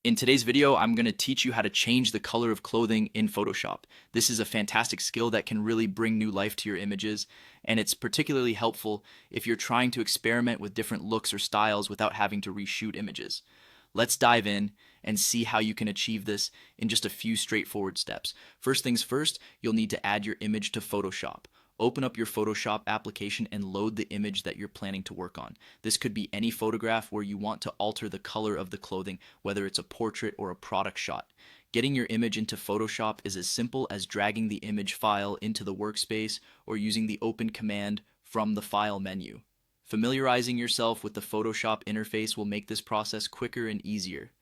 In today's video, I'm going to teach you how to change the color of clothing in Photoshop. This is a fantastic skill that can really bring new life to your images, and it's particularly helpful if you're trying to experiment with different looks or styles without having to reshoot images. Let's dive in and see how you can achieve this in just a few straightforward steps. First things first, you'll need to add your image to Photoshop. Open up your Photoshop application and load the image that you're planning to work on. This could be any photograph where you want to alter the color of the clothing, whether it's a portrait or a product shot. Getting your image into Photoshop is as simple as dragging the image file into the workspace or using the Open command from the File menu. Familiarizing yourself with the Photoshop interface will make this process quicker and easier.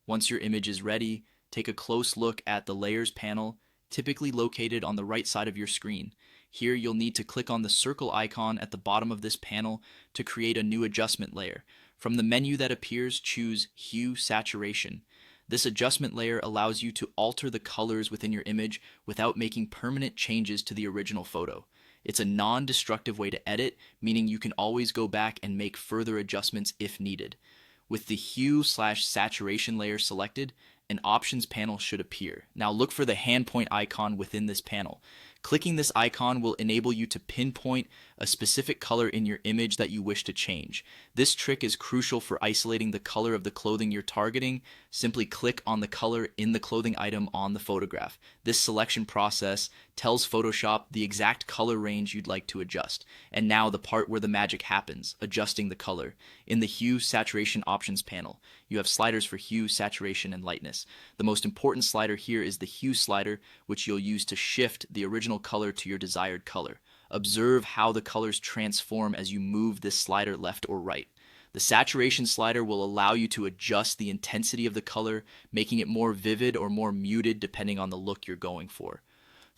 Once your image is ready, take a close look at the Layers panel, typically located on the right side of your screen. Here you'll need to click on the circle icon at the bottom of this panel to create a new adjustment layer. From the menu that appears, choose Hue Saturation. This adjustment layer allows you to alter the colors within your image without making permanent changes to the original photo. It's a non-destructive way to edit, meaning you can always go back and make further adjustments if needed. With the Hue/Saturation layer selected, an options panel should appear. Now look for the hand point icon within this panel. Clicking this icon will enable you to pinpoint a specific color in your image that you wish to change. This trick is crucial for isolating the color of the clothing you're targeting. Simply click on the color in the clothing item on the photograph. This selection process tells Photoshop the exact color range you'd like to adjust. And now the part where the magic happens, adjusting the color. In the Hue Saturation Options panel, you have sliders for hue, saturation, and lightness. The most important slider here is the hue slider, which you'll use to shift the original color to your desired color. Observe how the colors transform as you move this slider left or right. The saturation slider will allow you to adjust the intensity of the color, making it more vivid or more muted depending on the look you're going for.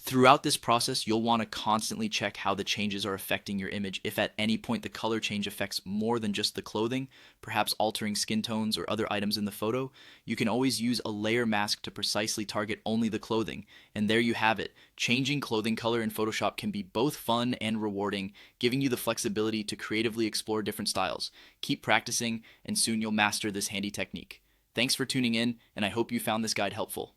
Throughout this process, you'll want to constantly check how the changes are affecting your image. If at any point the color change affects more than just the clothing, perhaps altering skin tones or other items in the photo, you can always use a layer mask to precisely target only the clothing. And there you have it. Changing clothing color in Photoshop can be both fun and rewarding, giving you the flexibility to creatively explore different styles. Keep practicing, and soon you'll master this handy technique. Thanks for tuning in, and I hope you found this guide helpful.